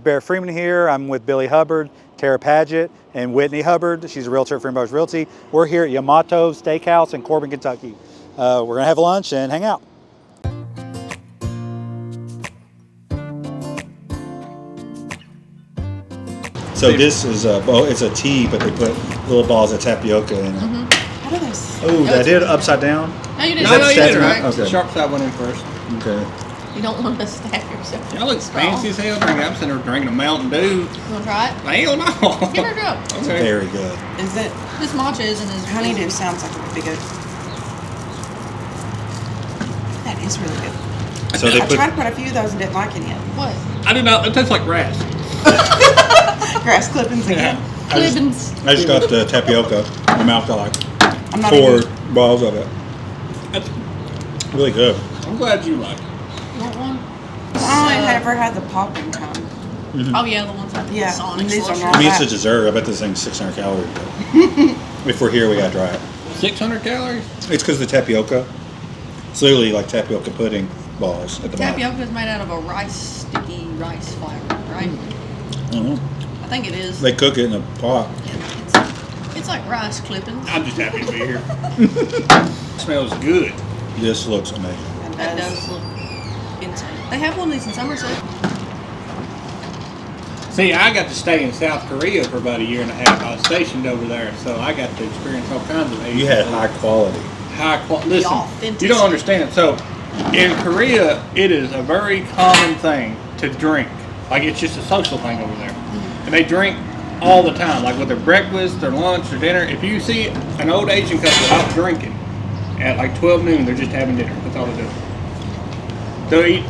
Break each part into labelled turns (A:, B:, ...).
A: Barrett Freeman here. I'm with Billy Hubbard, Tera Padgett, and Whitney Hubbard. She's a realtor for Freeman Realty. We're here at Yamatos Steakhouse in Corbin, Kentucky. We're gonna have lunch and hang out. So this is it's a tea, but they put little balls of tapioca in it.
B: How do they?
A: Oh, did I did it upside down?
C: No, you didn't.
A: No,
C: you did it
A: right.
C: right.
A: Okay.
D: Sharp side went in first.
A: Okay.
C: You don't want to stab yourself.
D: Y'all look fancy as hell drinking. I'm sitting there drinking a Mountain Dew.
C: You want to try it?
D: Hell no.
C: Give her a drop.
A: It's
D: Okay.
A: very good.
B: Is it?
C: This matcha isn't as
B: Honeydew sounds like it would be good. That is really good.
A: So they
B: I
A: put
B: tried quite a few of those and didn't like any of them.
C: What?
D: I did not. It tastes like grass.
B: Grass clippings again.
C: Clippings.
A: I just got the tapioca. My mouth got like
B: I'm not
A: 4
B: even,
A: balls of it.
D: That's,
A: Really good.
D: I'm glad you like it.
C: Want one?
B: I only ever had the popping kind.
C: Oh yeah, the ones like
B: Yeah,
C: the Sonic
B: these are
C: slushy.
B: not-
A: I mean, it's a dessert. I bet this thing's 600 calories. But if we're here, we gotta try it.
D: 600 calories.
A: It's because of the tapioca. It's literally like tapioca pudding balls at the bottom.
C: Tapioca is made out of a sticky rice flour, right?
A: Mhm.
C: I think it is.
A: They cook it in a pot.
C: It's like rice clippings.
D: I'm just happy to be here. Smells good.
A: This looks amazing.
B: And
C: That does look insane. They have one of these in Somerset.
D: See, I got to stay in South Korea for about a year and a half. I was stationed over there, so I got to experience all kinds of Asian
A: You had
D: food.
A: high quality.
D: High quality. Listen,
C: authenticity.
D: you don't understand. So, in Korea, it is a very common thing to drink. Like, it's just a social thing over there. And they drink all the time, like with their breakfast, their lunch, their dinner. If you see an old Asian couple out drinking at like 12 noon, they're just having dinner. That's all they do. They'll eat,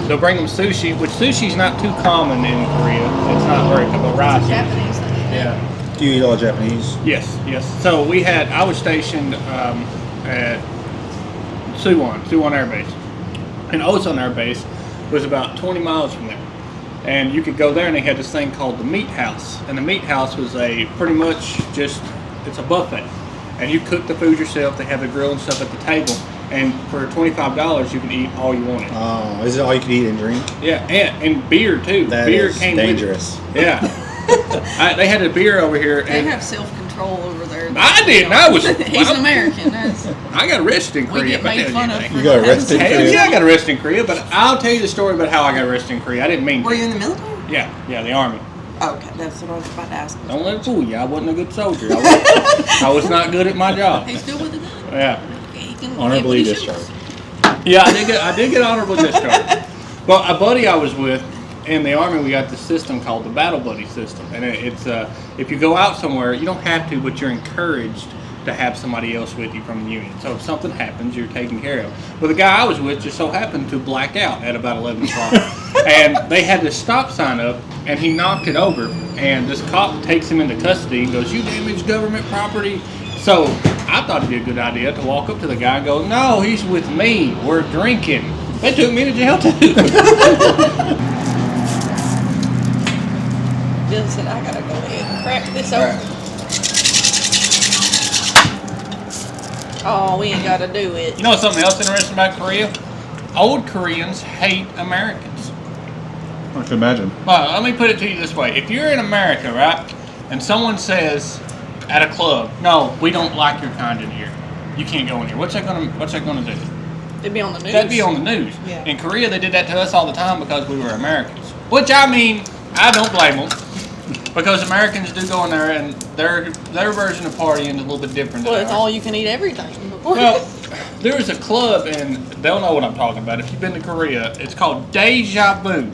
D: they'll bring them sushi, which sushi's not too common in Korea. It's not very common.
C: It's
D: Rice.
C: a Japanese thing.
D: Yeah.
A: Do you eat all Japanese?
D: Yes, yes. So I was stationed at Suwon Air Base. And Osan Air Base was about 20 miles from there. And you could go there and they had this thing called the meat house. And the meat house was pretty much it's a buffet. And you cook the food yourself. They have the grill and stuff at the table. And for $25, you can eat all you wanted.
A: Oh, is it all you can eat and drink?
D: Yeah, and beer too.
A: That
D: beer
A: is
D: came
A: dangerous.
D: with it. Yeah. They had a beer over here.
C: They
D: And
C: have self-control over there.
D: I didn't. I was.
C: He's an American. That's,
D: I got arrested in Korea.
C: we get
D: if I
C: made
D: tell
C: fun
D: you
C: of.
D: anything.
C: For
A: You got
C: not
A: arrested?
C: having-
D: Hell yeah, I got arrested in Korea, but I'll tell you the story about how I got arrested in Korea. I didn't mean to.
B: Were you in the military?
D: Yeah, the army.
B: Oh, okay, that's what I was about to ask.
D: Don't let it fool you. I wasn't a good soldier. I was not good at my job.
C: He's still with the gun.
D: Yeah,
C: He can
A: Honorably
C: get what he
A: discharged.
C: shoots.
D: yeah, I did get honorable discharge. Well, a buddy I was with in the army, we got this system called the Battle Buddy system, and it's if you go out somewhere, you don't have to, but you're encouraged to have somebody else with you from the unit. So if something happens, you're taken care of. But the guy I was with just so happened to black out at about 11 o'clock. And they had this stop sign up, and he knocked it over. And this cop takes him into custody and goes, "You damaged government property." So I thought it'd be a good idea to walk up to the guy and go, "No, he's with me. We're drinking." They took me to jail too.
C: Jill said, I gotta go ahead and crack this open. Oh, we ain't gotta do it.
D: You know something else interesting about Korea? Old Koreans hate Americans.
A: I can imagine.
D: Well, let me put it to you this way. If you're in America, right, and someone says at a club, "No, we don't like your kind in here. You can't go in here." What's that gonna do?
C: It'd be on the news.
D: That'd be on the news.
B: Yeah.
D: In Korea, they did that to us all the time because we were Americans. Which, I mean, I don't blame them. Because Americans do go in there and their version of partying is a little bit different than
C: Well, it's
D: ours.
C: all you can eat everything.
D: Well, there is a club, and they'll know what I'm talking about. If you've been to Korea, it's called Deja Vu.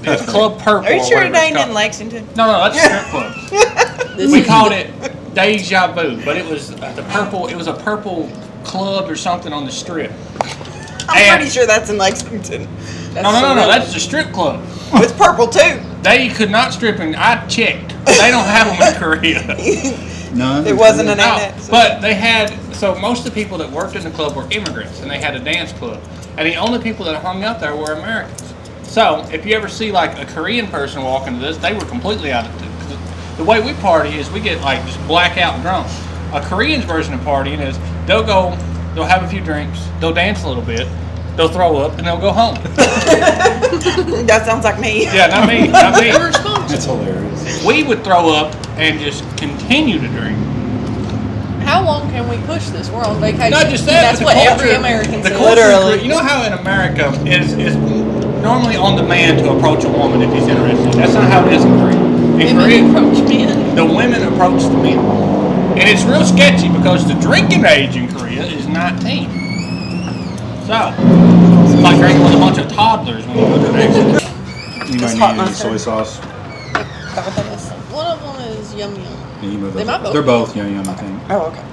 D: It's Club Purple.
B: Are you
D: or
B: sure
D: whatever
B: it
D: it's
B: ain't
D: called.
B: in Lexington?
D: No, that's a strip club.
C: This
D: We
C: is-
D: called it Deja Vu, but it was the purple. It was a purple club or something on the strip.
B: I'm
D: And-
B: pretty sure that's in Lexington.
D: No, that's the strip club.
B: It's purple too.
D: They could not strip, and I checked. They don't have them in Korea.
A: None?
B: It wasn't an
D: No,
B: annex.
D: but they had, so most of the people that worked in the club were immigrants, and they had a dance club. And the only people that hung out there were Americans. So if you ever see like a Korean person walk into this, they were completely out of it. The way we party is we get like just blackout drunk. A Korean's version of partying is they'll have a few drinks, they'll dance a little bit, they'll throw up and they'll go home.
B: That sounds like me.
D: Yeah, not me. Not me.
C: We're responsible.
A: It's hilarious.
D: We would throw up and just continue to drink.
C: How long can we push this? We're on vacation.
D: Not just that,
C: That's
D: but
C: what
D: the
C: every
D: culture,
C: American
D: the
C: says.
D: culture,
B: Literally.
D: You know how in America is normally on the man to approach a woman if he's interested. That's not how it is in Korea. In
C: Women
D: Korea,
C: approach men.
D: the women approach the men. And it's real sketchy because the drinking age in Korea is 19. So, it's like drinking with a bunch of toddlers when you go to an exit.
A: You
B: Just
A: might
B: hot
A: need any
B: mustard.
A: soy sauce.
B: That what that is?
C: One of them is yum yum.
A: Yeah, you move
C: They
A: those.
C: might both
A: They're
C: be.
A: both yum yum, I think.
B: Oh, okay.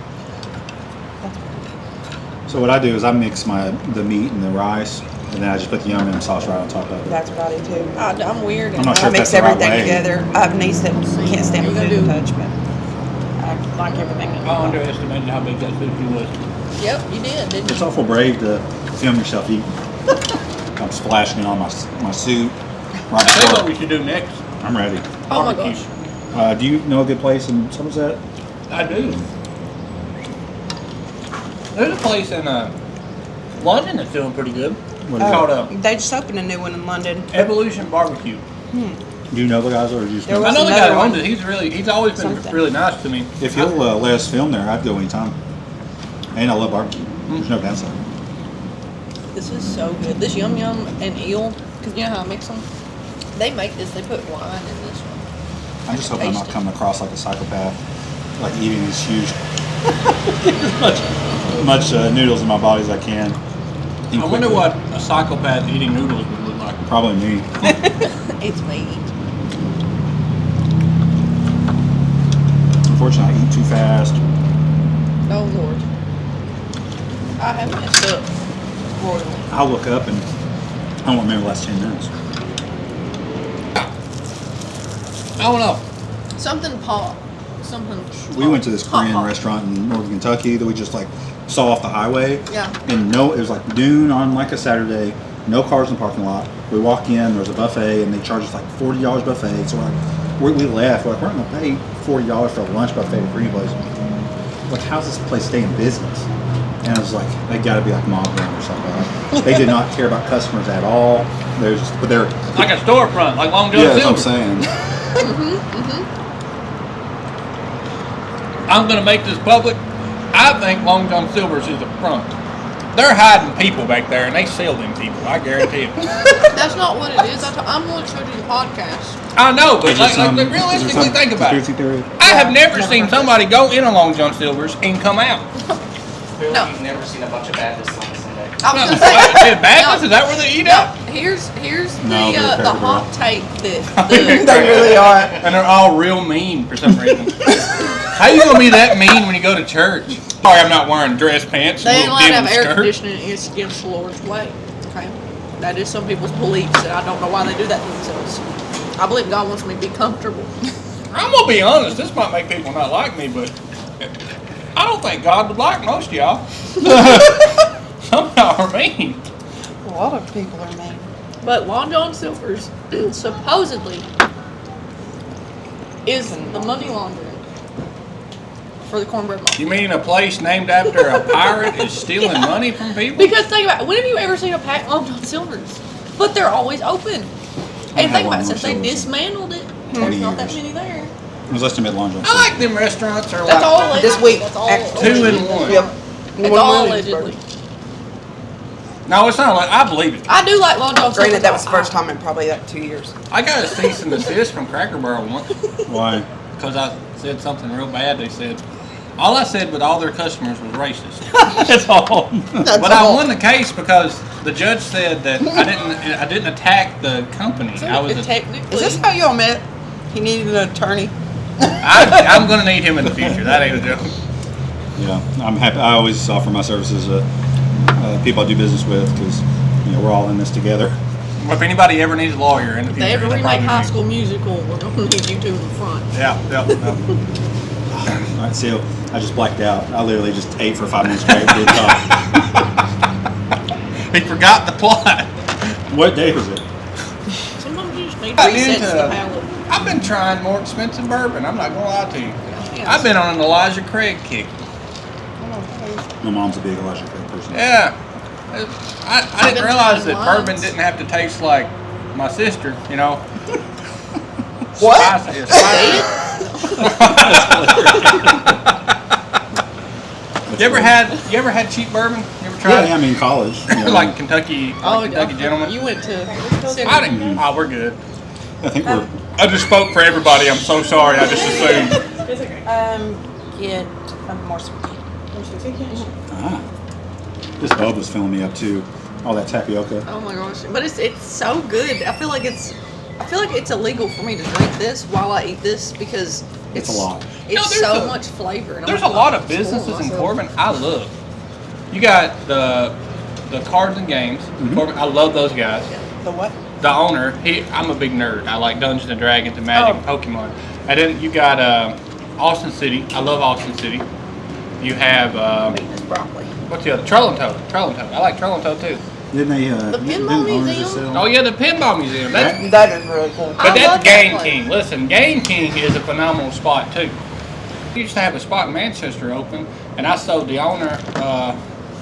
A: So what I do is I mix the meat and the rice, and then I just put the yum yum sauce right on top of it.
B: That's what I do too.
C: I'm weird.
A: I'm not
B: I
A: sure if
B: mix
A: that's the right
B: everything
A: way.
B: together. I have a niece that can't stand
C: What
B: the
C: you
B: food
C: gonna
B: to touch, but I like everything.
D: I underestimated how big that sushi was.
C: Yep, you did, didn't
A: It's
C: you?
A: awful brave to film yourself eating. I'm splashing it on my suit right
D: I think what
A: before.
D: we should do next.
A: I'm ready.
C: Oh my
D: Barbecue.
C: gosh.
A: Do you know a good place in Somerset?
D: I do. There's a place in London that's doing pretty good.
A: What
D: It's
A: is
D: called
B: They just opened a new one in London.
D: Evolution Barbecue.
A: it? Do you know the guys or do you just
B: There
A: know?
D: I
B: was
D: know the guy
B: another
D: that owns
B: one.
D: it. He's always been
B: Something.
D: really nice to me.
A: If you'll let us film there, I'd go anytime. And I love barbecue. There's no downside.
C: This is so good. This yum yum and eel, because you know how I mix them? They make this, they put wine in this one.
A: I'm just hoping I'm not
C: Tasty.
A: coming across like a psychopath, like eating these huge, as much noodles in my body as I can. Eat
D: I wonder
A: quickly.
D: what a psychopath eating noodles would look like.
A: Probably me.
C: It's me.
A: Unfortunately, I eat too fast.
C: Oh Lord. I have messed up royally.
A: I'll look up and I won't remember the last 10 minutes.
D: I don't know.
C: Something pop. Something.
A: We went to this
C: Hot
A: Korean
C: pot.
A: restaurant in northern Kentucky that we just like saw off the highway.
C: Yeah.
A: And no, it was like noon on like a Saturday, no cars in the parking lot. We walk in, there's a buffet, and they charge us like $40 buffet. So we left. We're like, we're not going to pay $40 for a lunch buffet at a Korean place. Like, how's this place stay in business? And I was like, they got to be like mob run or something. Like, they did not care about customers at all. But they're
D: Like a storefront, like Long John
A: yeah, that's what I'm
D: Silver.
A: saying.
D: I'm going to make this public. I think Long John Silver's is a front. They're hiding people back there, and they sell them people. I guarantee it.
C: That's not what it is. I'm going to show you the podcast.
D: I know, but
A: Is there some-
D: realistically,
A: is there some
D: think about it.
A: conspiracy theory?
D: I have never seen somebody go in a Long John Silver's and come out.
E: Feel
C: No.
E: like you've never seen a bunch of Baptists on Sunday.
C: I was going to say.
D: Is Baptist? Is that where they eat
C: No,
D: at?
C: here's
A: No, they're
C: the
A: Cracker
C: hot
A: Barrel.
C: take that
B: They really are.
D: And they're all real mean for some reason. How you gonna be that mean when you go to church? Sorry, I'm not wearing dress pants.
C: they ain't
D: little
C: allowed to have
D: denim
C: air
D: skirt.
C: conditioning. It's against the Lord's way. Okay, that is some people's beliefs, and I don't know why they do that to themselves. I believe God wants me to be comfortable.
D: I'm gonna be honest. This might make people not like me, but I don't think God would like most of y'all. Some of y'all are mean.
B: A lot of people are mean.
C: But Long John Silver's supposedly is the money laundering for the cornbread mafia.
D: You mean a place named after a pirate is stealing money from people?
C: Because think about it, when have you ever seen a packed Long John Silver's? But they're always open. And think about it, since they dismantled it, there's not that many there.
A: It was less than Long John.
D: I like them restaurants are
C: That's
D: like
C: all allegedly.
B: This week,
C: That's all
B: actually.
D: 2 in
C: allegedly.
D: 1.
B: Yep.
C: It's
B: One
C: all
B: Williamsburg.
C: allegedly.
D: No, it's not like I believe it.
C: I do like Long John Silver's.
B: Granted, that was the first time in probably like 2 years.
D: I got a cease and desist from Cracker Barrel once
A: Why?
D: because I said something real bad. They said all I said with all their customers was racist.
A: That's all.
D: But I won the case because the judge said that I didn't attack the company. I was
C: technically.
B: Is this how y'all met? He needed an attorney.
D: I'm going to need him in the future. That ain't a joke.
A: Yeah, I'm happy. I always offer my services to people I do business with because we're all in this together.
D: If anybody ever needs a lawyer in the
C: If
D: future,
C: they ever
D: they'll
C: remake
D: probably
C: High
D: be-
C: School Musical, we're going to need you two in the front.
D: Yeah.
A: All right, so I just blacked out. I literally just ate for 5 minutes straight. Didn't talk.
D: He forgot the plot.
A: What day was it?
C: Sometimes you just need
D: Got
C: resets
D: into-
C: the palate.
D: I've been trying more expensive bourbon. I'm not going to lie to you.
C: Yes.
D: I've been on an Elijah Craig kick.
A: My mom's a big Elijah Craig person.
D: Yeah. I didn't realize that bourbon didn't have to taste like my sister, you know.
B: What?
D: Spicy, it's spicy. You ever had cheap bourbon? You ever tried
A: Yeah, I mean college. You know,
D: like Kentucky gentleman?
C: You went to.
D: I didn't. Oh, we're good.
A: I think we're.
D: I just spoke for everybody. I'm so sorry. I just assumed.
B: Get more sweet.
A: This bub was filling me up too. All that tapioca.
C: Oh my gosh! But it's so good. I feel like it's illegal for me to drink this while I eat this because
A: It's a lot.
C: It's so much flavor. And
D: There's
C: I'm
D: a lot of
C: spoiling
D: businesses in
C: myself.
D: Corbin I love. You got the Cards and Games. Corbin, I love those guys.
B: The what?
D: The owner, I'm a big nerd. I like Dungeons and Dragons and Magic and Pokemon. And then you got Austin City. I love Austin City. You have
C: Eating this broccoli.
D: what's the other? Trolling-Toad. I like Trolling-Toad too.
A: Didn't they?
C: Pinball
A: didn't owners
C: museum?
A: just sell-
D: Oh yeah, the Pinball Museum.
B: That is really cool.
D: But
C: I love
D: that's
C: that
D: Game
C: place.
D: King. Listen, Game King is a phenomenal spot too. We used to have a spot in Manchester open, and I sold the owner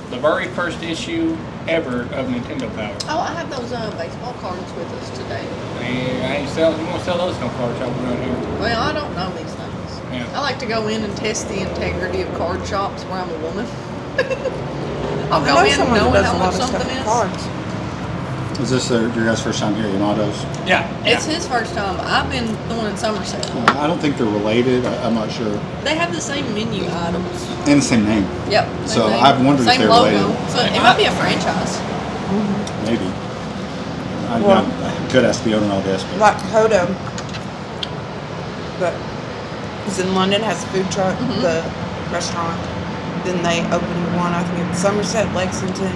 D: the very first issue ever of Nintendo Power.
C: Oh, I have those baseball cards with us today.
D: And I ain't selling. You want to sell those no card shop around here?
C: Well, I don't know these things.
D: Yeah.
C: I like to go in and test the integrity of card shops where I'm a woman. I'll go in knowing how much something is.
B: Cards.
A: Is this your guys' first time here, Yamatos?
D: Yeah.
C: It's his first time. I've been going in Somerset.
A: I don't think they're related. I'm not sure.
C: They have the same menu items.
A: And the same name.
C: Yep. same
A: So
C: name,
A: I've wondered if
C: same
A: they're
C: logo.
A: related.
C: So it might be a franchise.
A: Maybe. I could ask the owner all this, but
B: Like Hodo, but is in London, has a food truck, the restaurant. Then they opened one, I think in Somerset, Lexington,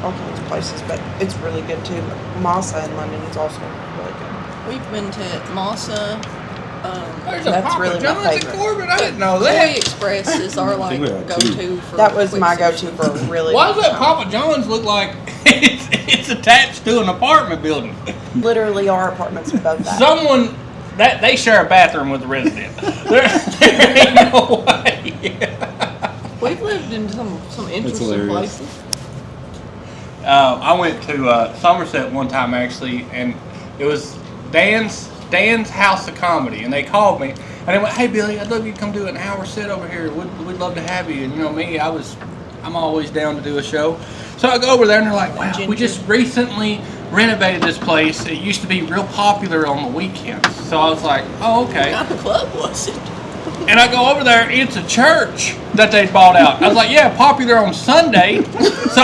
B: all kinds of places, but it's really good too. Masa in London is also really good.
C: We've been to Masa.
D: There's
B: That's
D: a Papa
B: really my
D: John's in
B: favorite.
D: Corbin. I didn't know
C: Koi
D: that.
C: Express is our like
A: we have
C: go-to
A: two.
C: for.
B: That was
C: quick
B: my
C: sushi.
B: go-to for a really
D: Why
B: long
D: does that
B: time.
D: Papa John's look like it's attached to an apartment building?
B: Literally our apartments above that.
D: Someone that they share a bathroom with the resident. there ain't no way.
C: We've lived in some interesting
A: hilarious.
C: places.
D: I went to Somerset one time actually, and it was Dan's House of Comedy, and they called me and they went, "Hey Billy, I'd love you to come do an hour set over here. We'd love to have you." And you know me, I'm always down to do a show. So I go over there and they're like, "Wow, we just recently renovated this place. It used to be real popular on the weekends." So I was like, "Oh, okay."
C: What kind of club was it?
D: And I go over there, it's a church that they bought out. I was like, "Yeah, popular on Sunday." So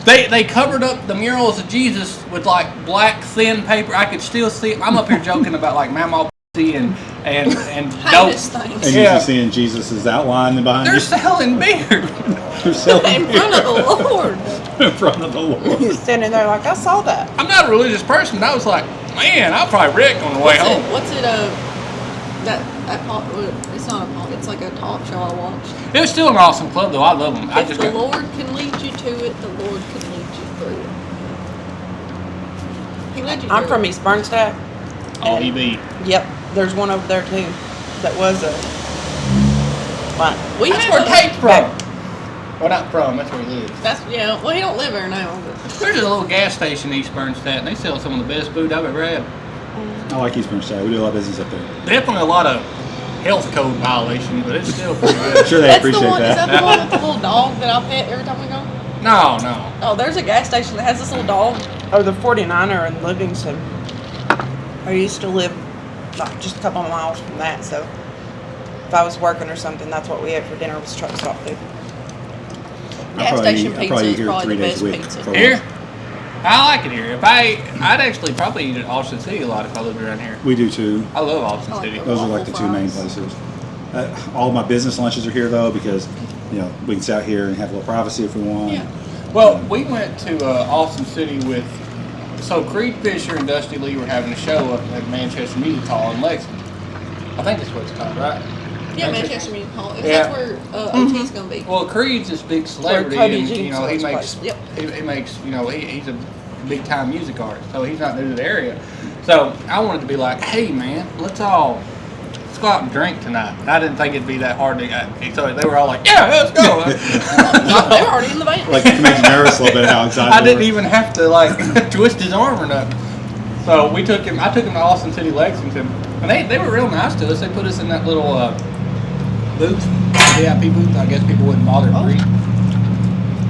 D: they covered up the murals of Jesus with like black thin paper. I could still see it. I'm up here joking about like Mama and dope.
C: Heinous
A: and
C: things.
A: you're
D: Yeah.
A: just seeing Jesus' outline behind
D: They're
A: you.
D: selling beer.
A: They're selling
C: In front of the Lord.
A: in front of the Lord.
B: He's standing there like, I saw that.
D: I'm not a religious person, but I was like, man, I'll probably wreck on the way home.
C: What's it? It's not a pop. It's like a talk show I watched.
D: It was still an awesome club, though. I love them. I
C: If
D: just
C: the
D: got,
C: Lord can lead you to it, the Lord can lead you through it. He led you
B: I'm
C: through
B: from
C: it.
B: East Bernstadt.
D: ODB.
B: Yep, there's one over there too. That was a. What?
C: We
D: That's
C: have
D: where
C: a-
D: Tate's from. Well, not from. That's where he lives.
C: That's yeah. Well, he don't live there now. But
D: There's a little gas station in East Bernstadt, and they sell some of the best food I've ever had.
A: I like East Bernstadt. We do a lot of business up there.
D: Definitely a lot of health code violations, but it's still pretty
A: I'm
D: good.
A: sure they
C: that's
A: appreciate
C: the one. Is
A: that.
C: that the one with the little dog that I pet every time we go?
D: No, no.
C: Oh, there's a gas station that has this little dog.
B: Oh, the 49er in Livingston. I used to live like just a couple of miles from that, so if I was working or something, that's what we ate for dinner was truck stop food.
C: Gas station pizza is
A: here
C: probably
A: 3
C: the
A: days
C: best
A: a week.
C: pizza.
A: for
D: Here?
A: lunch.
D: I like it here. I'd actually probably eat at Austin City a lot if I lived around here.
A: We do too.
D: I love Austin
C: I like
D: City.
C: it.
A: Those are like the two main
C: Waffle
A: places. All my business lunches are here though because we can sit out here and have a little privacy if we want.
C: Yeah.
D: Well, we went to Austin City with, so Creed Fisher and Dusty Lee were having a show up at Manchester Music Hall in Lexington. I think that's what it's called, right?
C: Yeah, Manchester Music Hall.
D: Yeah.
C: That's where OT's gonna be.
D: Well, Creed's this big celebrity,
B: Cody
D: and
B: Jinks
D: he
B: always
D: makes
B: plays.
C: Yep.
D: he makes he's a big time music artist, so he's not new to the area. So I wanted to be like, hey man, let's go out and drink tonight. I didn't think it'd be that hard to get. So they were all like, yeah, let's go.
C: They were already in the van.
A: Like it makes you nervous a little bit how excited
D: I
A: they
D: didn't
A: were.
D: even have to like twist his arm or nothing. So we took him. I took him to Austin City, Lexington, and they were real nice to us. They put us in that little booth, VIP booth. I guess people wouldn't bother to read.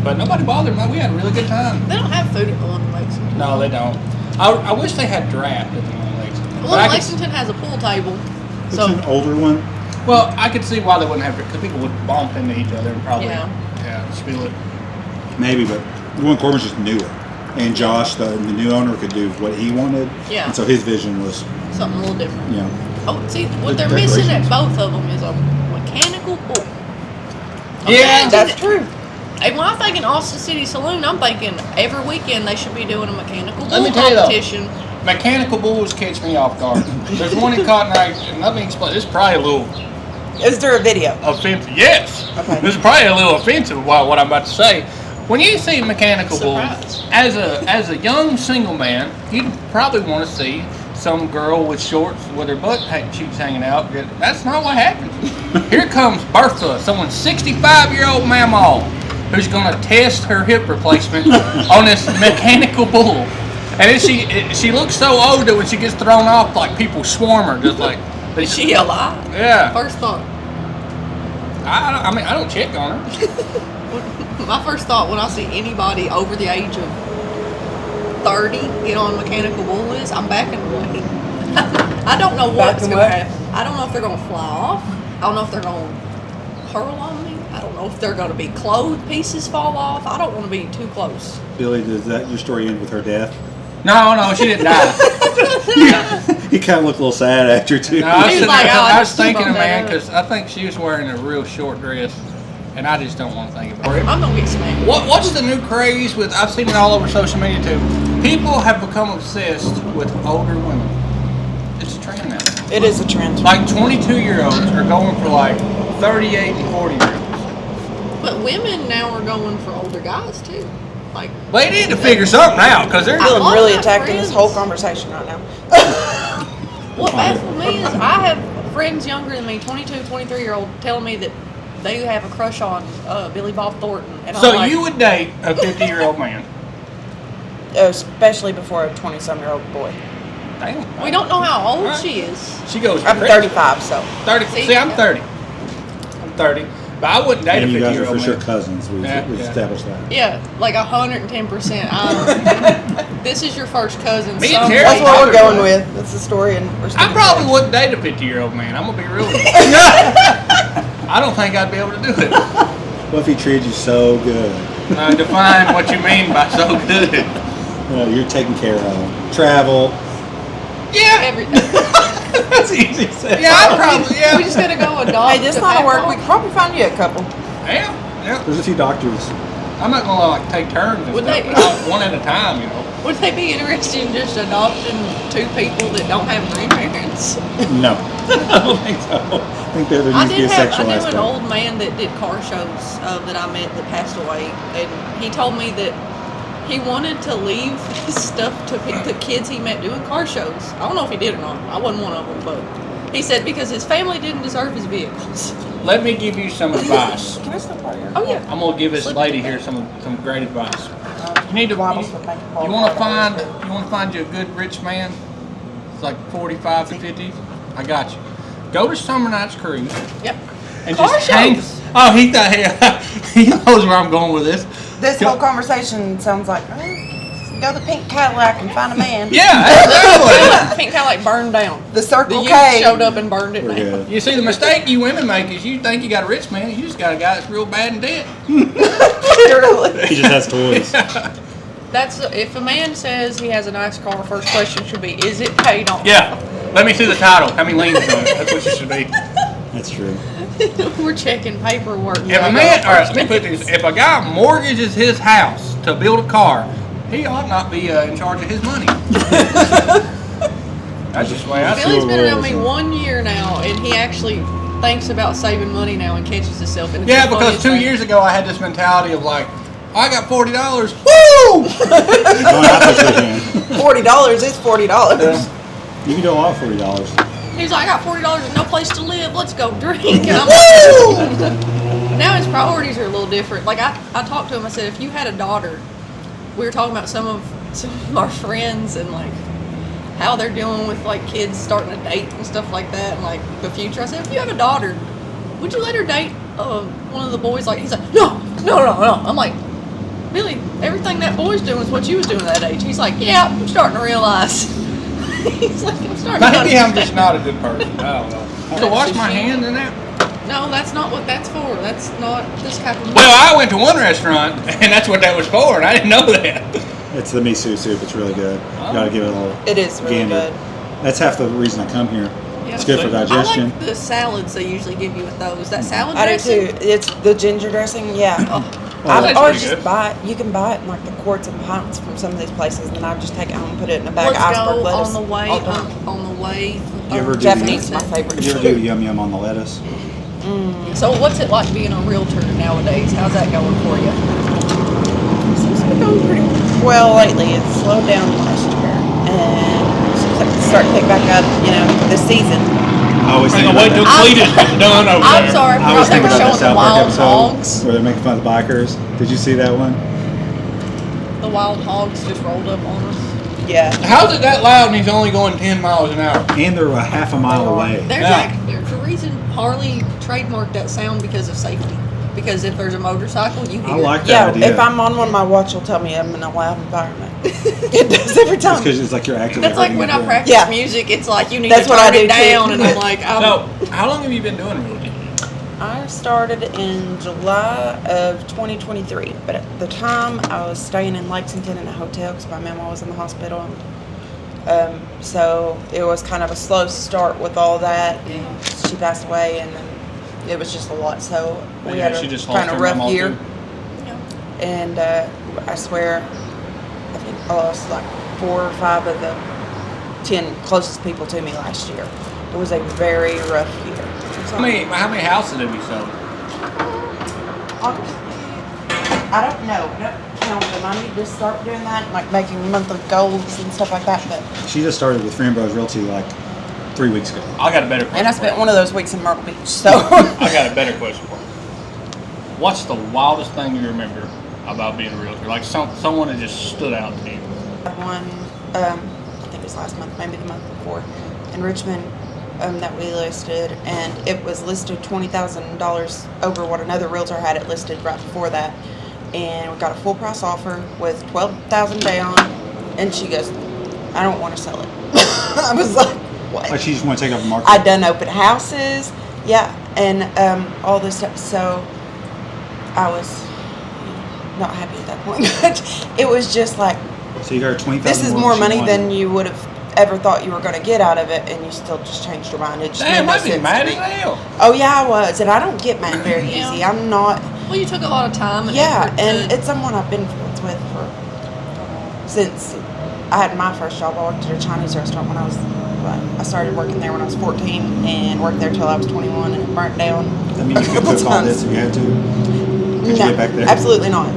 D: But nobody bothered me. We had a really good time.
C: They don't have food at the one in Lexington.
D: No, they don't. I wish they had draft at the one in Lexington.
C: The
D: But
C: one
D: I
C: in
D: could-
C: Lexington has a pool table.
A: It's
C: So,
A: an older one.
D: Well, I could see why they wouldn't have it, because people would bump into each other and probably spill it.
A: Maybe, but the one Corbin's just newer. And Josh, the new owner, could do what he wanted.
C: Yeah.
A: And so his vision was,
C: something a little different.
A: you know,
C: Oh, see, what
A: The
C: they're missing at
A: decorations.
C: both of them is a mechanical bull.
D: Yeah,
C: Imagine
B: That's
C: it.
B: true.
C: And when I think in Austin City Saloon, I'm thinking every weekend they should be doing a mechanical
D: Let
C: bull
D: me tell you though.
C: competition.
D: Mechanical bulls catch me off guard. There's one in Cotton Eye, and let me explain. This is probably a little
B: Is there a video?
D: offensive. Yes.
B: Okay.
D: This is probably a little offensive what I'm about to say. When you see mechanical
C: Surprise.
D: bulls, as a young single man, you'd probably want to see some girl with shorts with her butt cheeks hanging out. That's not what happens. Here comes Bertha, someone's 65-year-old mamaw, who's going to test her hip replacement on this mechanical bull. And then she looks so old that when she gets thrown off, like people swarm her, just like.
C: Is she alive?
D: Yeah.
C: First thought.
D: I mean, I don't check on her.
C: My first thought when I see anybody over the age of 30 get on mechanical bull is I'm backing away. I don't know what's
B: Backing
C: going to
B: away?
C: happen. I don't know if they're going to fly off. I don't know if they're going to hurl on me. I don't know if they're going to be clothes pieces fall off. I don't want to be too close.
A: Billy, does that your story end with her death?
D: No, she didn't die.
A: He kind of looked a little sad after too.
D: No, I was,
C: He was
D: sitting
C: like,
D: there,
C: "Oh,
D: I was
C: just keep
D: thinking
C: on
D: of man
C: that up."
D: because I think she was wearing a real short dress, and I just don't want to think about it.
C: I'm going to get smacked.
D: What's the new craze with? I've seen it all over social media too. People have become obsessed with older women. It's a trend now.
B: It is a trend.
D: Like 22-year-olds are going for like 38 and 40-year-olds.
C: But women now are going for older guys too. Like,
D: They need to figure something out because they're.
C: I
B: feeling
C: love
B: really
C: my
B: attacked in this
C: friends.
B: whole conversation right now.
C: what baffles me is I have friends younger than me, 22, 23-year-old, telling me that they have a crush on Billy Bob Thornton. And
D: So
C: I'm like,
D: you would date a 50-year-old man?
B: Especially before a 20-some-year-old boy.
D: Damn.
C: we don't know how old she is.
D: She goes.
B: I'm
D: crazy.
B: 35, so.
D: 30. See, I'm 30. I'm 30. But I wouldn't date
A: And
D: a
A: you guys are
D: 50-year-old
A: for sure
D: man.
A: cousins. We've
D: Yeah.
A: established that.
C: Yeah, like 110%. This is your first cousin.
D: Me and
C: some-
D: Terry-
B: That's what we're
D: Probably
B: going with. That's the story, and we're
D: I
B: sticking
D: probably
B: to it.
D: wouldn't date a 50-year-old man. I'm gonna be real with you. I don't think I'd be able to do it.
A: What if he treated you so good?
D: Define what you mean by so good.
A: You're taken care of. Travel.
D: Yeah,
C: Everything.
A: That's easy to say.
D: yeah, I'd probably, yeah.
C: We just gotta go adopt.
B: Hey, this
C: a
B: line of work,
C: dog.
B: we could probably find you a couple.
D: Yeah, yeah.
A: There's a few doctors.
D: I'm not gonna like take turns and
C: Would
D: stuff,
C: they-
D: but one at a time, you know.
C: Would they be interested in just adopting two people that don't have grandparents?
A: No, I don't think so. I think there
C: I
A: needs to be a
C: I
A: sexual
C: knew
A: aspect.
C: an old man that did car shows that I met that passed away, and he told me that he wanted to leave his stuff to the kids he met doing car shows. I don't know if he did or not. I wasn't one of them, but he said because his family didn't deserve his vehicles.
D: Let me give you some advice.
B: Can I still part of your?
C: Oh yeah.
D: I'm gonna give this
C: Slip
D: lady
C: it
D: here
C: back.
D: some great advice. You need to. You
B: Waddles with bank card.
D: want to find you a good rich man. It's like 45 to 50. I got you. Go to Summer Night's Cruise
C: Yep.
D: and
C: Car
D: just hang.
C: shows.
D: Oh, he thought he knows where I'm going with this.
B: This
D: Go-
B: whole conversation sounds like, go to Pink Cadillac and find a man.
D: Yeah, exactly.
C: Pink Cadillac burned down.
B: The
C: The
B: Circle
C: youth
B: K.
C: showed up and burned it
A: We're
C: down.
A: good.
D: You see, the mistake you women make is you think you got a rich man. You just got a guy that's real bad in debt.
B: Literally.
A: He just has toys.
C: That's if a man says he has a nice car, first question should be, is it paid off?
D: Yeah. Let me see the title. How many liens on it? That's what you should be.
A: That's true.
C: We're checking paperwork.
D: If a man, all right, let me put this: if a guy mortgages his house to build a car, he ought not be in charge of his money. That's just the way I see
C: Billy's
D: it.
C: been around me 1 year now, and he actually thinks about saving money now and catches himself. And it's
D: Yeah,
C: the
D: because
C: funniest
D: 2
C: thing.
D: years ago I had this mentality of like, I got $40. Woo!
A: Going out this weekend.
B: $40 is $40.
A: You can do a lot for $40.
C: He's like, I got $40 and no place to live. Let's go drink. And I'm like, now his priorities are a little different. Like I talked to him. I said, if you had a daughter, we were talking about some of our friends and like how they're dealing with like kids starting to date and stuff like that, and like the future. I said, if you have a daughter, would you let her date one of the boys? Like he's like, no. I'm like, Billy, everything that boy's doing is what you was doing at that age. He's like, yeah, I'm starting to realize. He's like, I'm starting to
D: Maybe I'm
C: understand.
D: just not a good person. I don't know. To wash my hands in that?
C: No, that's not what that's for. That's not this type of.
D: Well, I went to one restaurant, and that's what that was for, and I didn't know that.
A: It's the miso soup. It's really good. You gotta give it a little.
B: It is really
A: gander.
B: good.
A: That's half the reason I come here.
C: Yeah,
A: It's good for
C: I
A: digestion.
C: like the salads they usually give you with those. That salad
B: I do
C: dressing.
B: too. It's the ginger dressing. Yeah.
A: Oh, that's
B: Or
D: pretty
B: just
D: good.
B: buy it. You can buy it in like the quarts and pints from some of these places, and then I just take it home and put it in a bag
C: Let's
B: of iceberg
C: go
B: lettuce.
C: on the way. On the way.
A: You ever do
B: Japanese is
A: that?
B: my favorite.
A: Did you ever do yum yum on the lettuce?
C: So what's it like being a realtor nowadays? How's that going for you?
B: Seems to be going pretty well lately. It's slowed down last year, and seems like it's starting to pick back up. You know, this season.
A: I always think
D: Hang on,
A: about
D: wait till
A: that.
D: Cletus gets done over
C: I'm
D: there.
C: sorry, I
A: I
C: forgot
A: always
C: they
A: think
C: were
A: about
C: showing
A: that
C: the
A: South Park
C: wild
A: episode
C: hogs.
A: where they're making fun of the bikers. Did you see that one?
C: The wild hogs just rolled up on us.
B: Yeah.
D: How's it that loud and he's only going 10 miles an hour?
A: And they're a half a mile away.
C: There's a reason Harley trademarked that sound because of safety. Because if there's a motorcycle, you hear.
A: I like that
B: Yeah.
A: idea.
B: If I'm on one, my watch will tell me I'm in a loud environment. It does every
A: It's
B: time.
A: because it's like you're actively
C: That's like
A: hurting
C: when
A: your
C: I
A: brain.
C: practice
B: Yeah.
C: music. It's like you need
B: That's
C: to
B: what I
C: turn it
B: do, too.
C: down, and I'm like,
D: So, how long have you been doing realty?
B: I started in July of 2023, but at the time I was staying in Lexington in a hotel because my mama was in the hospital. So it was kind of a slow start with all that, and she passed away, and then it was just a lot. So we
D: Yeah,
B: had
D: she
B: a
D: just lost
B: kind of
D: her
B: rough
D: mama,
B: year,
D: too.
B: and I swear, I think I lost like 4 or 5 of the 10 closest people to me last year. It was a very rough year.
D: How many houses have you sold?
B: Honestly, I don't know. I don't count them. I need to start doing that, like making monthly goals and stuff like that. But
A: She just started with Fran Bros Realty like 3 weeks ago.
D: I got a better question.
B: and I
D: for
B: spent
D: you.
B: one of those weeks in Myrtle Beach. So
D: I got a better question for you. What's the wildest thing you remember about being a realtor? Like someone that just stood out to you.
B: one, I think it was last month, maybe the month before, in Richmond, that we listed, and it was listed $20,000 over what another realtor had it listed right before that, and we got a full price offer with $12,000 down, and she goes, I don't want to sell it. I was like, what?
A: Like she just want to take off the market.
B: I'd done open houses, yeah, and all this stuff. So I was not happy at that point. But it was just like,
A: So you got her 20,000.
B: this is more money than you would have ever thought you were going to get out of it, and you still just changed your mind. It just
D: Damn,
B: made no
D: I'd be
B: sense
D: mad
B: to
D: as
B: me.
D: hell.
B: Oh yeah, I was, and I don't get mad very
C: Yeah.
B: easy. I'm not.
C: Well, you took a lot of time and
B: Yeah,
C: effort
B: and
C: to,
B: it's someone I've been friends with since I had my first job. I worked at a Chinese restaurant when I started working there when I was 14 and worked there till I was 21, and it burnt down.
A: That means you could
B: couple
A: cook all
B: times.
A: this if you had to. Could you
B: No,
A: get back there?
B: absolutely not.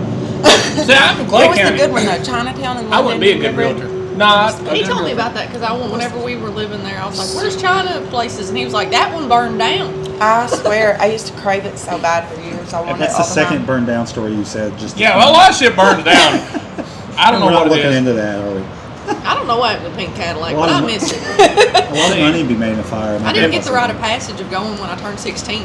D: See, I'm from Clay
B: What was the
D: County.
B: good one though? Chinatown in London.
D: I wouldn't be a good
B: remember?
D: realtor. Nah,
C: he told me about that because whenever we were living there, I was like, "Where's China places?" And he was like, "That one burned down."
B: I swear, I used to crave it so bad for years. I wanted
A: That's
B: it
A: the
B: all the
A: second
B: time.
A: burned down story you said. Just
D: Yeah, well, a lot of shit burns down. I don't know
A: We're not
D: what it
A: looking
D: is.
A: into that, are we?
C: I don't know what happened to Pink Cadillac,
A: A lot
C: but I
A: of
C: miss it.
A: A lot of money would be made in a fire.
C: I didn't get the rite of passage of going when I turned 16.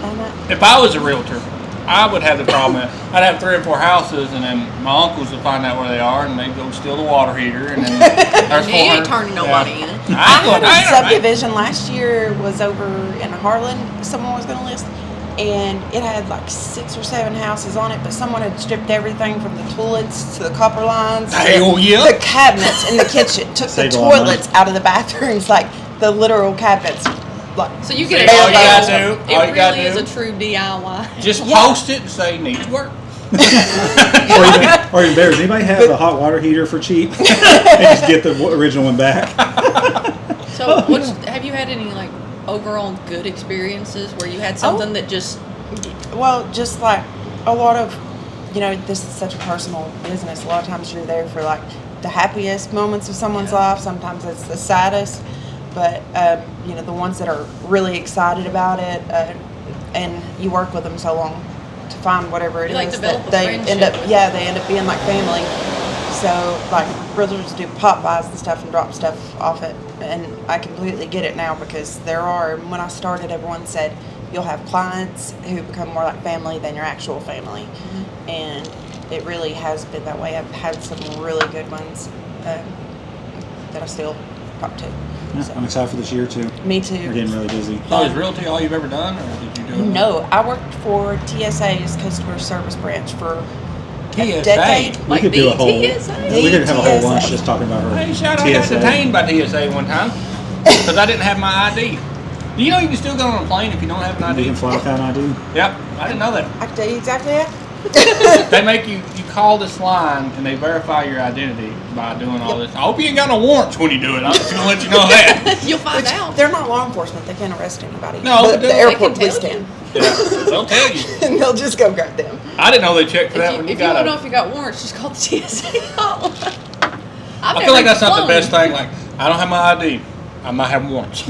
D: If I was a realtor, I would have the problem that I'd have 3 or 4 houses, and then my uncles would find out where they are, and they'd go steal the water heater, and then there's
C: He ain't
D: 400.
C: turning nobody in.
B: I had a
D: ain't,
B: subdivision last year, was over in Harlan, someone was going to list, and it had like 6 or 7 houses on it, but someone had stripped everything from the toilets to the copper lines to
D: Hell yeah.
B: the cabinets in the kitchen, took the
A: Saved a lot of money.
B: toilets out of the bathrooms, like the literal cabinets. Like,
C: So you get
D: See,
C: it
D: all
C: all
D: you gotta
C: out.
D: do- all
C: It
D: you gotta
C: really is
D: do-
C: a true DIY.
D: Just
B: Yeah.
D: post it and say needs work.
A: Or even better, does anybody have a hot water heater for cheap? And just get the original one back.
C: So, have you had any like overall good experiences where you had something that just
B: well, just like a lot of, this is such a personal business. A lot of times you're there for like the happiest moments of someone's life. Sometimes it's the saddest. but the ones that are really excited about it, and you work with them so long to find whatever it
C: You, like,
B: is
C: develop
B: that
C: a
B: they end up,
C: friendship.
B: they end up being like family. So like realtors do pop buys and stuff and drop stuff off it, and I completely get it now because when I started, everyone said you'll have clients who become more like family than your actual family, and it really has been that way. I've had some really good ones that I still talk to.
A: Yeah,
B: So,
A: I'm excited for this year too.
B: me too.
A: We're getting really busy.
D: So is realty all you've ever done, or did you do?
B: No, I worked for TSA's customer service branch for a
D: TSA?
B: decade.
A: We
C: Like
A: could do a whole.
C: TSA?
A: We could have a whole
B: TSA.
A: lunch just talking about her.
D: Hey, shout out! I got detained by TSA one time because I didn't have my ID. Do you know you can still go on a plane if you don't have an
A: You
D: ID?
A: can fly without an ID.
D: Yep, I didn't know that.
B: I can tell you exactly how.
D: They make you call this line and they verify your identity by doing all this. I hope you ain't got no warrants when you do it. I'm just gonna let you know that.
C: You'll find out.
B: They're not law enforcement. They can't arrest anybody.
D: No,
B: but
D: but
B: the
D: they
B: airport
C: can
B: police
C: tell
B: can.
D: Yeah, they'll tell you.
B: And they'll just go grab them.
D: I didn't know they checked for that
C: If
D: when
C: you,
D: you
C: if you
D: got
C: want to know
D: a.
C: if you got warrants, just call the TSA hotline.
D: I feel like that's not the best thing. Like, I don't have my ID. I might have warrants.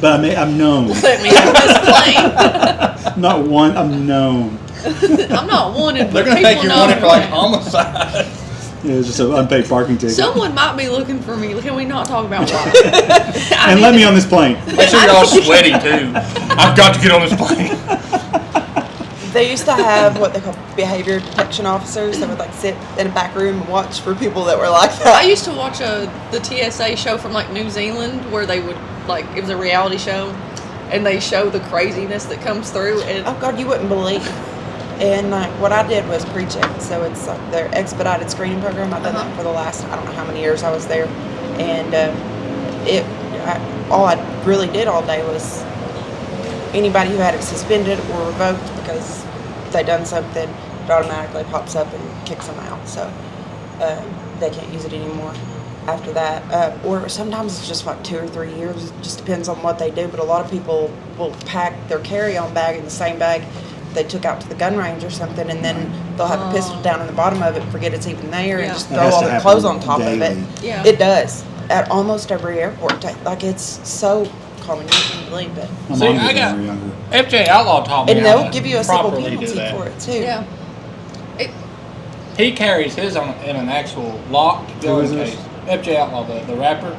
A: But I'm known.
C: Let me on this plane.
A: Not one. I'm known.
C: I'm not wanted,
D: They're
C: but
D: gonna
C: people
D: take your
C: know
D: money for like
C: me.
D: homicide.
A: Yeah, it's just an unpaid parking ticket.
C: Someone might be looking for me. Can we not talk about why?
A: And let me on this plane.
D: Make sure you're all sweaty too. I've got to get on this plane.
B: They used to have what they call behavior detection officers that would like sit in a back room and watch for people that were like
C: I
B: that.
C: used to watch the TSA show from like New Zealand where they would like it was a reality show, and they show the craziness that comes through. And
B: Oh God, you wouldn't believe. And like what I did was pre-check, so it's like their expedited screening program. I've done that for the last I don't know how many years I was there, and all I really did all day was anybody who had it suspended or revoked because they done something, it automatically pops up and kicks them out. So they can't use it anymore after that. Or sometimes it's just like 2 or 3 years. It just depends on what they do. But a lot of people will pack their carry-on bag in the same bag they took out to the gun range or something, and then they'll have a pistol down in the bottom of it and forget it's even there,
C: Yeah.
B: and just
A: That
B: throw
A: has
B: all
A: to
B: the
A: happen
B: clothes on top of it.
A: daily.
C: Yeah.
B: It does at almost every airport. Like it's so common, you wouldn't believe it.
A: My
D: See,
A: mom
D: I
A: did
D: got-
A: when we were younger.
D: FJ Outlaw taught me
B: And
D: how
B: they'll
D: to
B: give you a civil
D: properly do
B: penalty
D: that.
B: for it too.
C: yeah,
D: He carries his on in an actual locked
A: Who
D: gun
A: is this?
D: case. FJ Outlaw, the rapper.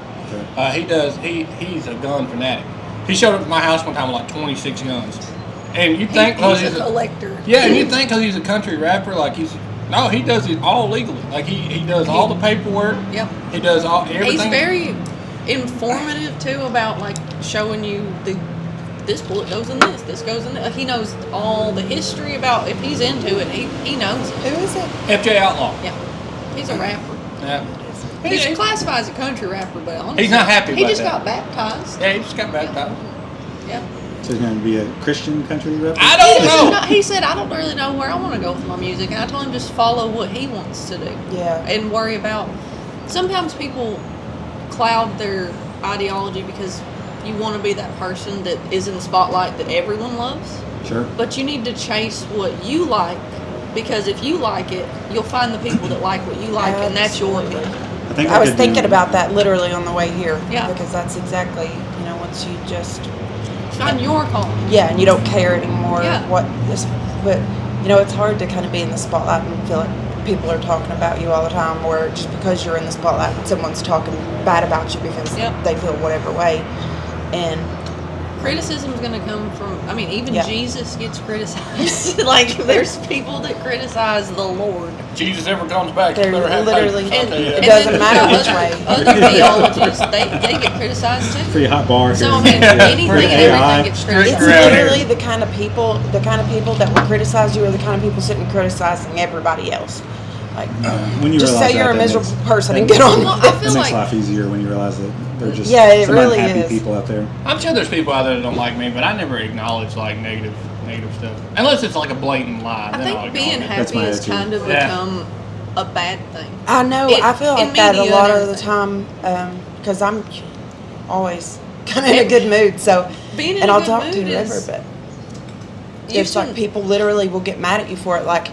A: Okay.
D: He's a gun fanatic. He showed up at my house one time with like 26 guns. And you think because
C: he's a collector.
D: yeah, and you think because he's a country rapper, like he does it all legally. Like he does all the paperwork.
C: Yep.
D: He does everything.
C: He's very informative too about like showing you this bullet goes in this goes in this. He knows all the history about if he's into it. He knows it.
B: Who is it?
D: FJ Outlaw.
C: Yeah, he's a rapper.
D: Yeah.
C: He's classified as a country rapper, but honestly,
D: He's not happy
C: He
D: about
C: just
D: that.
C: got baptized.
D: Yeah, he just got baptized.
C: Yeah.
A: So he's going to be a Christian country rapper?
D: I don't know.
C: He said, I don't really know where I want to go with my music. And I told him just follow what he wants to do.
B: Yeah.
C: And worry about. Sometimes people cloud their ideology because you want to be that person that is in the spotlight that everyone loves.
A: Sure.
C: But you need to chase what you like, because if you like it, you'll find the people that like what you like, and that's your
B: Absolutely.
C: thing.
A: I think
B: I was
A: could do-
B: thinking about that literally on the way here.
C: Yeah.
B: Because that's exactly, once you just,
C: Find your calling.
B: yeah, and you don't care anymore
C: Yeah.
B: what this, but, it's hard to kind of be in the spotlight and feel like people are talking about you all the time, or just because you're in the spotlight, someone's talking bad about you because
C: Yep.
B: they feel whatever way. And
C: Criticism's going to come from, even
B: Yeah.
C: Jesus gets criticized. Like, there's people that criticize the Lord.
D: Jesus ever comes back, you
B: They're
D: better have
B: literally-
D: faith. I'll tell you that.
B: It doesn't
C: then
B: matter
C: you
B: which
C: got
B: way.
C: Other theologies, they get criticized too.
A: Pretty hot bar
C: So,
A: here.
C: anything and
A: AI.
C: everything gets
D: Strict
B: it's
C: criticized.
D: around here.
B: literally the kind of people that will criticize you are the kind of people sitting criticizing everybody else. Like,
A: When you
B: just
A: realize
B: say you're
A: that,
B: a
A: that
B: miserable
A: makes-
B: person
A: that
B: and get on
C: Well,
B: with
C: I
B: it.
A: It
C: feel
A: makes
C: like
A: life easier when you realize that they're just
B: Yeah, it
A: some
B: really
A: unhappy
B: is.
A: people out there.
D: I'm sure there's people out there that don't like me, but I never acknowledge like negative stuff. Unless it's like a blatant lie.
C: I
D: then I'll
C: think being
D: acknowledge it.
A: That's
C: happy
A: my
C: has
A: attitude.
C: kind of
D: Yeah.
C: become a bad thing.
B: I know. I feel
C: in
B: like that a
C: media
B: lot
C: and
B: of the
C: everything.
B: time because I'm always kind of in a good mood. So,
C: Being in
B: and
C: a
B: I'll
C: good
B: talk
C: mood
B: to whoever,
C: is-
B: but
C: You
B: it's like
C: can-
B: people literally will get mad at you for it. Like,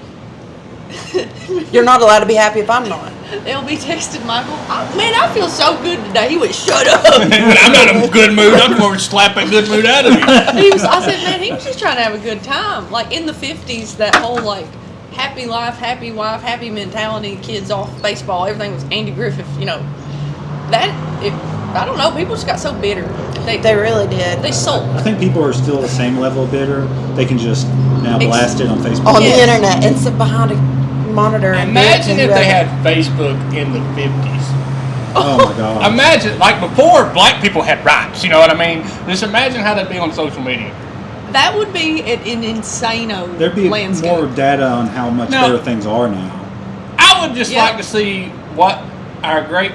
B: You're not allowed to be happy if I'm not.
C: They'll be texting Michael. Man, I feel so good today. He went, shut up.
D: I'm not in a good mood. I'm going to slap that good mood out of you.
C: I said, man, he was just trying to have a good time. Like in the 50s, that whole like happy life, happy wife, happy mentality, kids off baseball, everything was Andy Griffith. You know, I don't know. People just got so bitter.
B: They really did.
C: They sold.
A: I think people are still the same level of bitter. They can just now blast it on Facebook.
B: On
C: Yes.
B: the internet and sit behind a monitor. And
D: Imagine
B: bitch
D: if
B: and
D: they
B: whoever.
D: had Facebook in the 50s.
A: Oh my God.
D: Imagine, like before black people had rights, you know what I mean? Just imagine how that'd be on social media.
C: That would be an insano
A: There'd be
C: landscape.
A: more data on how much
D: No.
A: better things are now.
D: I would just
C: Yeah.
D: like to see what our great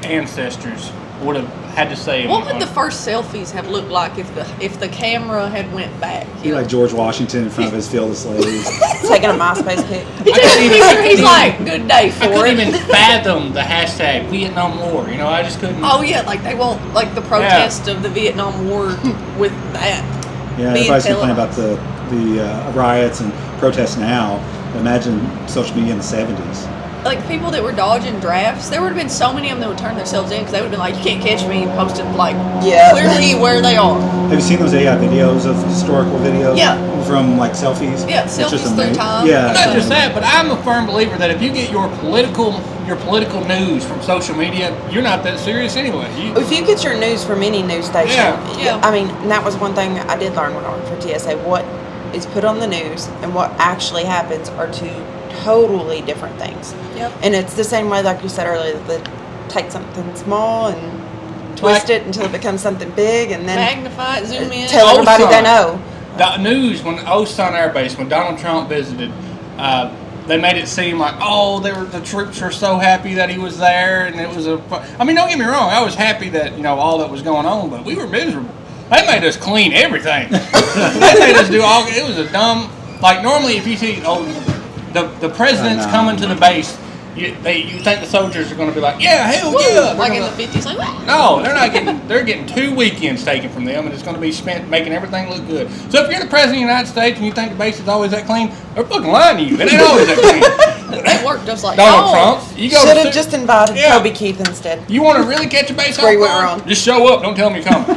D: ancestors would have had to say.
C: What would the first selfies have looked like if the camera had went back?
A: Be like George Washington in front of his field of slaves.
B: Taking a MySpace pic.
C: He takes a picture, he's like, good day
D: I
C: for
D: couldn't
C: it.
D: even fathom the hashtag Vietnam War. You know, I just couldn't.
C: Oh yeah, like they won't like the protest of the Vietnam War with that.
A: Yeah,
C: being
A: everybody's complaining about
C: televised.
A: the riots and protests now. Imagine social media in the 70s.
C: Like people that were dodging drafts, there would have been so many of them that would turn themselves in because they would have been like, "You can't catch me," and posted like
B: Yeah.
C: clearly where they are.
A: Have you seen those AI videos of historical videos?
C: Yeah.
A: From like selfies?
C: Yeah,
A: It's just
C: selfies through
A: amazing.
C: time.
A: Yeah.
D: Not just that, but I'm a firm believer that if you get your political news from social media, you're not that serious anyway.
B: If you get your news from any news station,
C: Yeah.
B: I mean, and that was one thing I did learn when I worked for TSA. What is put on the news and what actually happens are two totally different things.
C: Yep.
B: And it's the same way, like you said earlier, that they take something small and twist it until it becomes something big, and then
C: Magnify it, zoom in.
B: tell everybody they
D: Osan.
B: know.
D: The news when Osan Air Base, when Donald Trump visited, they made it seem like, oh, the troops were so happy that he was there, and it was I mean, don't get me wrong, I was happy that all that was going on, but we were miserable. They made us clean everything. They made us do all. It was a dumb. Like normally, if you see the president's
A: I know.
D: coming to the base, you think the soldiers are going to be like, yeah, hell yeah,
C: Like in
D: They're
C: the
D: gonna-
C: 50s, like what?
D: No, they're not getting. They're getting 2 weekends taken from them, and it's going to be spent making everything look good. So if you're the president of the United States and you think the base is always that clean, they're fucking lying to you. It ain't always that clean.
C: They work just like
D: Donald Trump, you go.
B: Should
D: to
B: have just invited
D: Yeah.
B: Toby Keith instead.
D: You want to really catch a base
B: Where you
D: on
B: went
D: fire?
B: wrong.
D: Just show up. Don't tell me you're coming.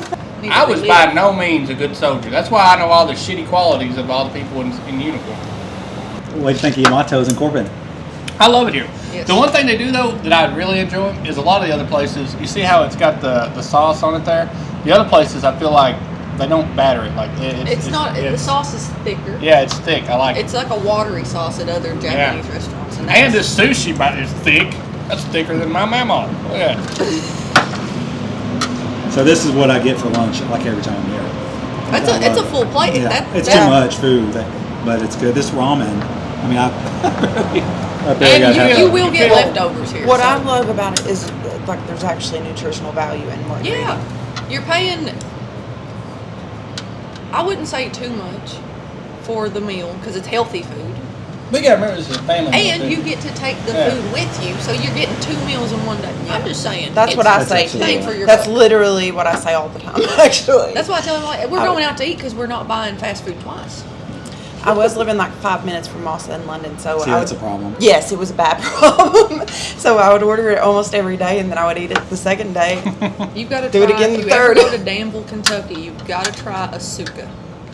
C: Need to
D: I was
C: relive.
D: by no means a good soldier. That's why I know all the shitty qualities of all the people in uniform.
A: What do you think of Yamatos and Corbin?
D: I love it here.
C: Yes.
D: The one thing they do though that I really enjoy is a lot of the other places. You see how it's got the sauce on it there. The other places I feel like they don't batter it like
C: It's not. The sauce is thicker.
D: Yeah, it's thick. I like
C: It's like a watery sauce at other Japanese restaurants.
D: it. And this sushi is thick. That's thicker than my mama. Look at that.
A: So this is what I get for lunch, like every time I'm here.
C: It's a full plate.
A: Yeah, it's
C: that-
A: too much food, but it's good. This ramen, I mean, I barely
D: And
A: got half
C: You
A: of it.
C: will get
D: feel-
C: leftovers here.
B: What
C: so-
B: I love about it is like there's actually nutritional value in what you're
C: Yeah,
B: eating.
C: you're paying. I wouldn't say too much for the meal because it's healthy food,
D: We gotta remember this is a family meal,
C: and
D: too.
C: you get to take the
D: Yeah.
C: food with you, so you're getting 2 meals in one day. I'm just saying.
B: That's what I
C: it's
B: say.
A: absolutely
C: bang for your
B: That's
C: buck.
B: literally what I say all the time. Actually,
C: That's why I tell them like we're
B: I-
C: going out to eat because we're not buying fast food twice.
B: I was living like 5 minutes from Massa in London, so
A: See,
B: I
A: that's a
B: would,
A: problem.
B: yes, it was a bad problem. So I would order it almost every day, and then I would eat it the second day.
C: You've got to
B: Do it
C: try,
B: again
C: if
B: the
C: you ever
B: third.
C: go to Danville, Kentucky, you've got to try Asuka.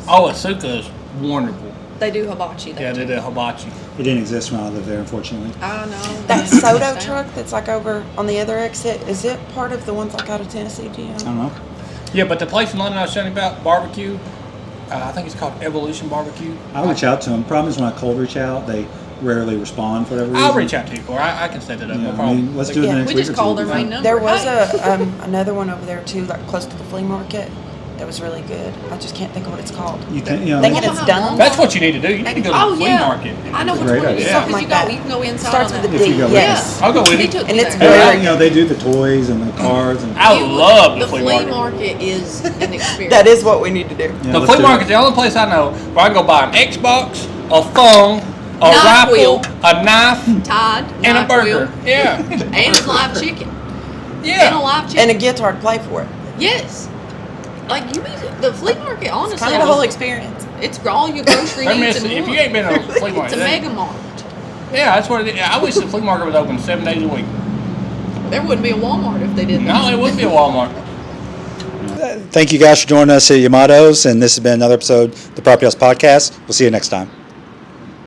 D: Oh, Asuka is wonderful.
C: They do hibachi there.
D: Yeah, they did hibachi.
A: It didn't exist when I lived there, unfortunately.
C: I know.
B: That Soto truck that's like over on the other exit, is it part of the ones like out of Tennessee, do you
A: I
B: know?
A: don't know.
D: Yeah, but the place in London I was telling you about, barbecue, I think it's called Evolution Barbecue.
A: I'll reach out to them. Problem is when I cold reach out, they rarely respond for whatever reason.
D: I'll reach out to you, or I can set it up.
A: Yeah,
D: no
A: I
D: problem.
A: mean, let's do it
B: Yeah,
A: the next
C: we
A: week
C: just
A: or two.
C: called their main number.
B: There was
C: Hey.
B: another one over there too, like close to the flea market. That was really good. I just can't think of what it's called.
A: You think, you know,
B: Thinking
C: Well,
B: it's
C: how
B: done.
C: long-
D: That's what you need to do. You need to go to
C: Oh
D: the flea
C: yeah,
D: market.
C: I know
A: That's a
C: which
A: great
C: one it is.
A: idea.
B: Something
C: Because
B: like that.
C: you can go inside
B: Starts
C: on
B: with
C: that.
B: a
A: If you
B: D.
A: go with
B: Yes.
D: I'll go with
C: Me
D: you.
C: too.
B: And it's
A: And
B: very-
A: you know, they do the toys and the cards and
D: I
C: You would-
D: love the flea market.
C: market is an experience.
B: That is what we need to do.
A: Yeah,
D: The
A: let's
D: flea
A: do it.
D: market's the only place I know where I can go buy an Xbox, a phone, a
C: Knife
D: rifle,
C: wheel.
D: a knife,
C: Tide
D: and a
C: knife
D: burger.
C: wheel,
D: Yeah.
C: and it's live chicken. And a
D: Yeah.
C: live chicken.
B: And a guitar to play for it.
C: Yes. Like the flea market, honestly,
B: Kind of the whole experience.
C: it's all your grocery
D: They're
C: needs in
D: missing. If
C: one.
D: you ain't been to a flea
C: It's
D: market,
C: a mega mart.
D: Yeah, that's what it is. I wish the flea market was open 7 days a week.
C: There wouldn't be a Walmart if they did that.
D: No, it wouldn't be a Walmart.
A: Thank you guys for joining us at Yamatos, and this has been another episode of the PropertyTales podcast. We'll see you next time.